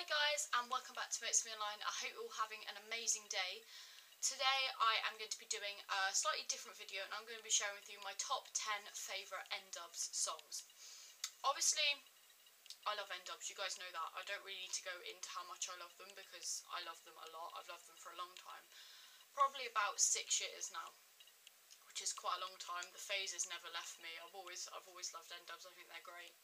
Hi guys, and welcome back to Maybeitsme Online. I hope you're all having an amazing day. Today I am going to be doing a slightly different video, and I'm going to be sharing with you my top 10 favourite N-Dubz songs. Obviously, I love N-Dubz, you guys know that. I don't really need to go into how much I love them because I love them a lot. I've loved them for a long time. Probably about 6 years now, which is quite a long time. The phase has never left me. I've always loved N-Dubz. I think they're great.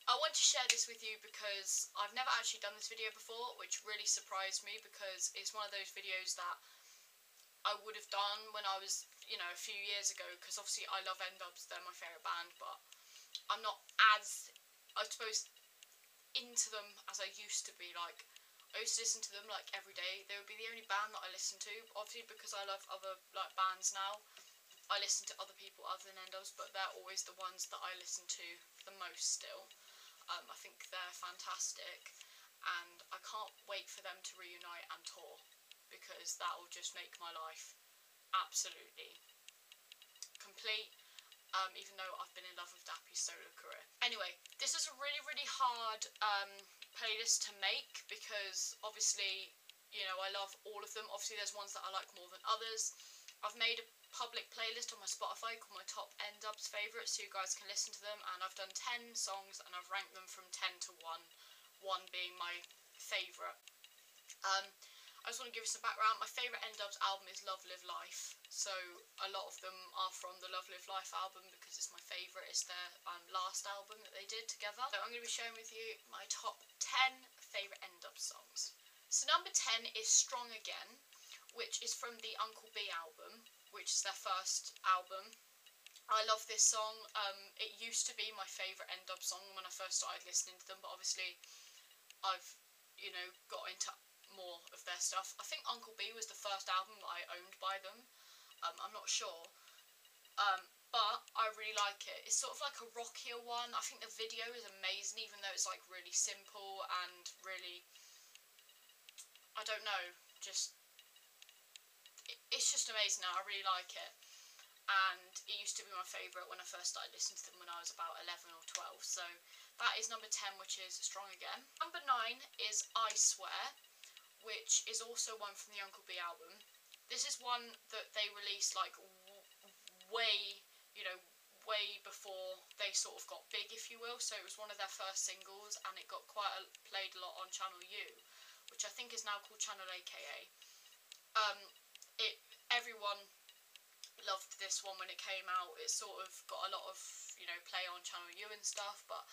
I want to share this with you because I've never actually done this video before, which really surprised me because it's one of those videos that I would have done when I was, a few years ago, because obviously I love N-Dubz, they're my favourite band, but I'm not as, I suppose, into them as I used to be. Like, I used to listen to them like every day. They would be the only band that I listened to, obviously because I love other like bands now. I listen to other people other than N-Dubz, but they're always the ones that I listen to the most still. I think they're fantastic, and I can't wait for them to reunite and tour, because that will just make my life absolutely complete, even though I've been in love with Dappy's solo career. Anyway, this is a really hard playlist to make, because obviously, I love all of them. Obviously there's ones that I like more than others. I've made a public playlist on my Spotify called my top N-Dubz favourites, so you guys can listen to them, and I've done 10 songs and I've ranked them from 10 to 1, 1 being my favourite. I just want to give you some background. My favourite N-Dubz album is Love Live Life, so a lot of them are from the Love Live Life album because it's my favourite. It's their last album that they did together. So I'm going to be sharing with you my top 10 favourite N-Dubz songs. So number 10 is Strong Again, which is from the Uncle B album, which is their first album. I love this song. It used to be my favourite N-Dubz song when I first started listening to them, but obviously I've, got into more of their stuff. I think Uncle B was the first album that I owned by them. I'm not sure. But I really like it. It's sort of like a rockier one. I think the video is amazing, even though it's like really simple and really, I don't know, it's just amazing now. I really like it, and it used to be my favourite when I first started listening to them when I was about 11 or 12, so that is number 10, which is Strong Again. Number 9 is I Swear, which is also one from the Uncle B album. This is one that they released like way before they sort of got big, if you will, so it was one of their first singles, and it got played a lot on Channel U, which I think is now called Channel AKA. Everyone loved this one when it came out. It sort of got a lot of, play on Channel U and stuff, but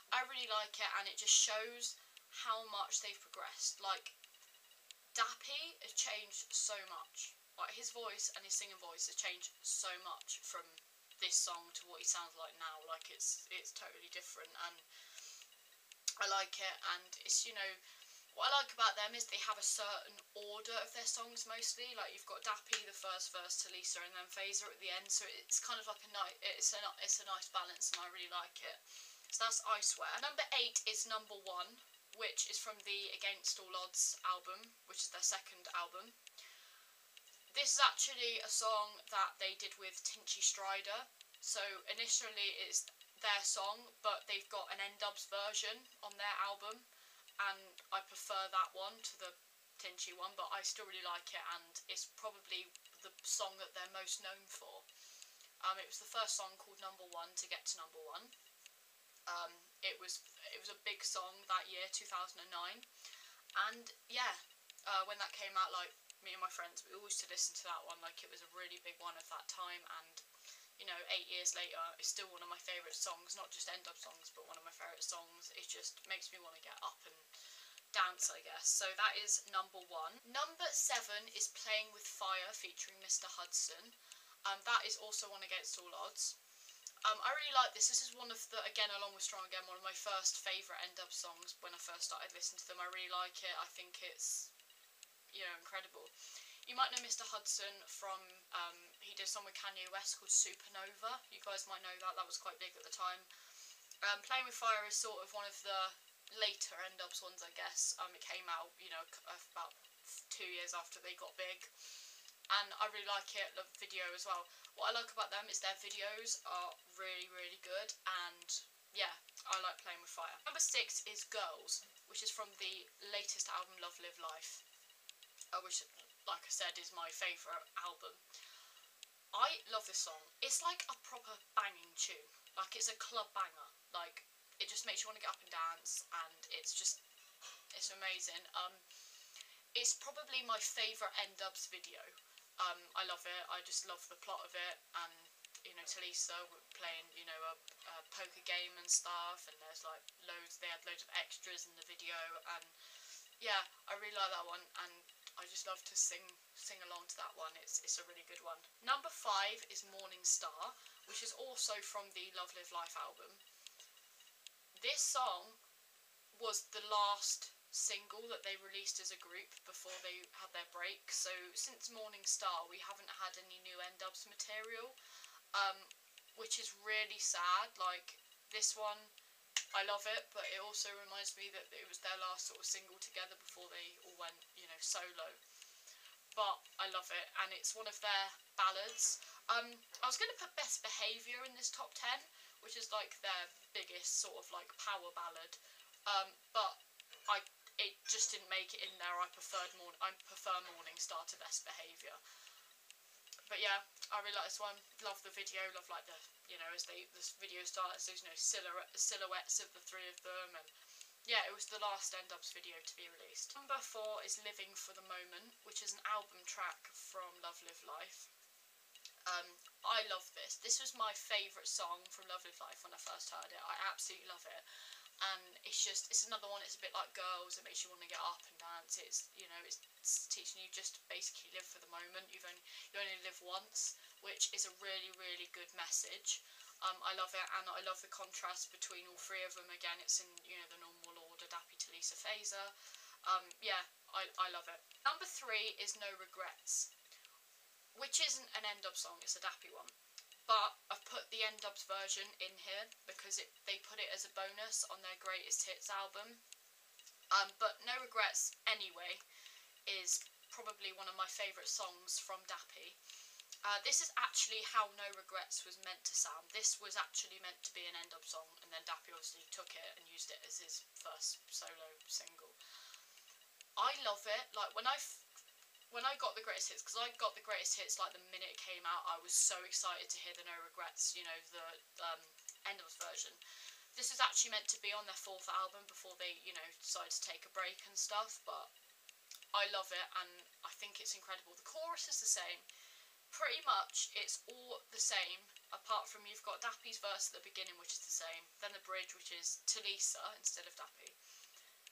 I really like it, and it just shows how much they've progressed. Like, Dappy has changed so much. Like, his voice and his singing voice has changed so much from this song to what he sounds like now. Like, it's totally different, and I like it, and it's, what I like about them is they have a certain order of their songs mostly. Like, you've got Dappy, the first verse, to Lisa, and then Phaser at the end. So it's kind of like a nice balance, and I really like it. So that's I Swear. Number 8 is Number 1, which is from the Against All Odds album, which is their second album. This is actually a song that they did with Tinchy Stryder. So initially it's their song, but they've got an N-Dubz version on their album, and I prefer that one to the Tinchy one, but I still really like it, and it's probably the song that they're most known for. It was the first song called Number 1 to get to number 1. It was a big song that year, 2009, and yeah, when that came out, like, me and my friends, we all used to listen to that one. Like, it was a really big one at that time, and 8 years later, it's still one of my favourite songs. Not just N-Dubz songs, but one of my favourite songs. It just makes me want to get up and dance, I guess. So that is number 1. Number 7 is Playing With Fire featuring Mr. Hudson. That is also one Against All Odds. I really like this. This is one of the, again, along with Strong Again, one of my first favourite N-Dubz songs when I first started listening to them. I really like it. I think it's, incredible. You might know Mr. Hudson from, he did a song with Kanye West called Supernova. You guys might know that. That was quite big at the time. Playing With Fire is sort of one of the later N-Dubz ones, I guess. It came out, about 2 years after they got big. And I really like it. Love the video as well. What I like about them is their videos are really good, and yeah, I like Playing With Fire. Number 6 is Girls, which is from the later Live Life, which, like I said, is my favourite album. I love this song. It's like a proper banging tune. Like, it's a club banger. Like, it just makes you want to get up and dance, and it's amazing. It's probably my favourite N-Dubz video. I love it. I just love the plot of it, and you know, Talisa playing, you know, a poker game and stuff, and there's like they had loads of extras in the video, and yeah, I really like that one, and I just love to sing along to that one. It's a really good one. Number 5 is Morning Star, which is also from the Love Live Life album. This song was the last single that they released as a group before they had their break, so since Morning Star we haven't had any new N-Dubz material, which is really sad. Like, this one, I love it, but it also reminds me that it was their last sort of single together before they all went, you know, solo. But I love it, and it's one of their ballads. I was going to put Best Behaviour in this top 10, which is like their biggest sort of like power ballad, but it just didn't make it in there. I prefer Morning Star to Best Behaviour. But yeah, I really like this one. Love the video. Love like the, you know, as this video starts, there's, you know, silhouettes of the three of them, and yeah, it was the last N-Dubz video to be released. Number 4 is Living for the Moment, which is an album track from Love Live Life. I love this. This was my favourite song from Love Live Life when I first heard it. I absolutely love it. And it's another one. It's a bit like Girls. It makes you want to get up and dance. It's, you know, it's teaching you just to basically live for the moment. You only live once, which is a really, really good message. I love it, and I love the contrast between all three of them. Again, it's in, you know, the normal order: Dappy, Talisa, Favour. Yeah, I love it. Number 3 is No Regrets, which isn't an N-Dubz song. It's a Dappy one. But I've put the N-Dubz version in here because they put it as a bonus on their Greatest Hits album. But No Regrets, anyway, is probably one of my favourite songs from Dappy. This is actually how No Regrets was meant to sound. This was actually meant to be an N-Dubz song, and then Dappy obviously took it and used it as his first solo single. I love it. Like, when I got the Greatest Hits, because I got the Greatest Hits like the minute it came out, I was so excited to hear the No Regrets, you know, the N-Dubz version. This was actually meant to be on their 4th album before they, you know, decided to take a break and stuff, but I love it, and I think it's incredible. The chorus is the same. Pretty much, it's all the same, apart from you've got Dappy's verse at the beginning, which is the same, then the bridge, which is Talisa instead of Dappy.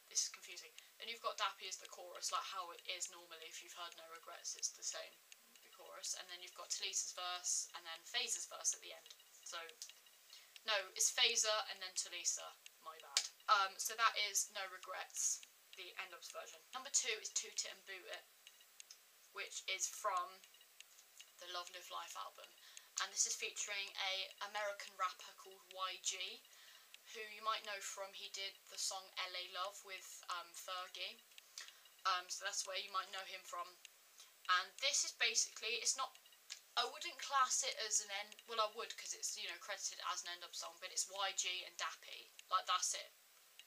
This is confusing. Then you've got Dappy as the chorus, like how it is normally. If you've heard No Regrets, it's the same, the chorus. And then you've got Talisa's verse, and then Faiza's verse at the end. So, no, it's Faiza and then Talisa, my bad. So that is No Regrets, the N-Dubz version. Number 2 is Toot It and Boot It, which is from the Love Live Life album. And this is featuring a American rapper called YG, who you might know from, he did the song LA Love with Fergie, so that's where you might know him from. And this is basically, it's not, I wouldn't class it as an well I would, because it's, you know, credited as an N-Dubz song, but it's YG and Dappy, like that's it,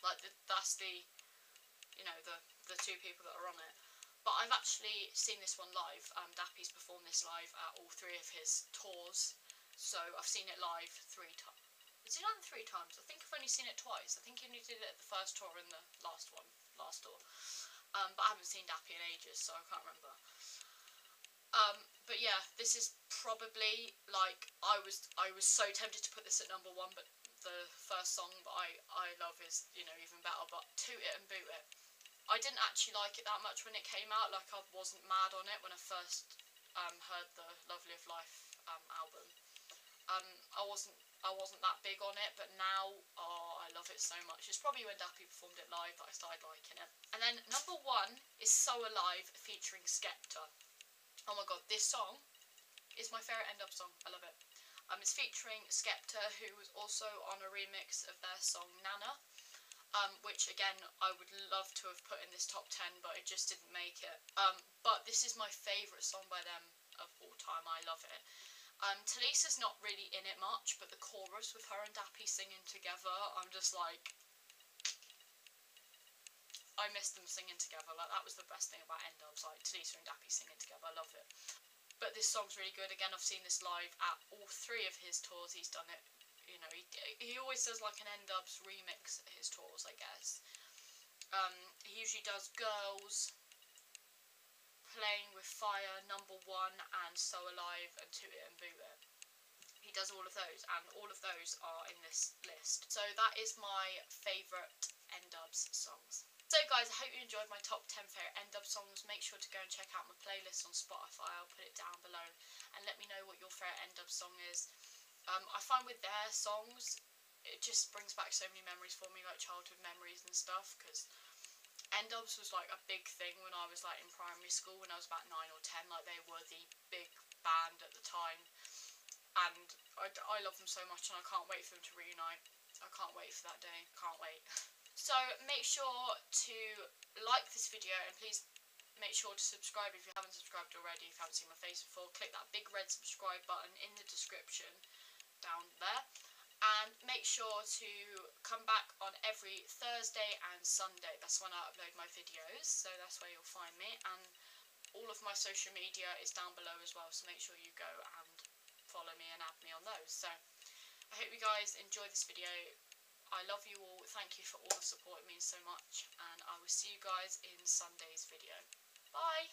like that's the, you know, the two people that are on it. But I've actually seen this one live. Dappy's performed this live at all 3 of his tours, so I've seen it live 3 times. Has he done it 3 times? I think I've only seen it twice. I think he only did it at the first tour and the last tour. But I haven't seen Dappy in ages, so I can't remember. But yeah, this is probably, like, I was so tempted to put this at number 1, but the first song that I love is, you know, even better. But Toot It and Boot It, I didn't actually like it that much when it came out. Like, I wasn't mad on it when I first heard the Love Live Life album. I wasn't that big on it, but now, oh, I love it so much. It's probably when Dappy performed it live that I started liking it. And then number 1 is So Alive featuring Skepta. Oh my god, this song is my favourite N-Dubz song. I love it. It's featuring Skepta, who was also on a remix of their song Nana, which again I would love to have put in this top 10, but it just didn't make it. But this is my favourite song by them of all time. I love it. Talisa's not really in it much, but the chorus with her and Dappy singing together, I'm just like, I missed them singing together. Like, that was the best thing about N-Dubz, like Talisa and Dappy singing together. I love it. But this song's really good. Again, I've seen this live at all 3 of his tours. He's done it. You know, he always does like an N-Dubz remix at his tours, I guess. He usually does Girls, Playing with Fire, Number 1, and So Alive, and Toot It and Boot It. He does all of those, and all of those are in this list. So that is my favourite N-Dubz songs. So guys, I hope you enjoyed my top 10 favourite N-Dubz songs. Make sure to go and check out my playlist on Spotify. I'll put it down below, and let me know what your favourite N-Dubz song is. I find with their songs, it just brings back so many memories for me, like childhood memories and stuff, because N-Dubz was like a big thing when I was like in primary school, when I was about 9 or 10. Like, they were the big band at the time, and I love them so much, and I can't wait for them to reunite. I can't wait for that day. Can't wait. So make sure to like this video, and please make sure to subscribe if you haven't subscribed already. If you haven't seen my face before, click that big red subscribe button in the description down there. And make sure to come back on every Thursday and Sunday. That's when I upload my videos, so that's where you'll find me. And all of my social media is down below as well, so make sure you go and follow me and add me on those. So I hope you guys enjoyed this video. I love you all. Thank you for all the support. It means so much. And I will see you guys in Sunday's video. Bye!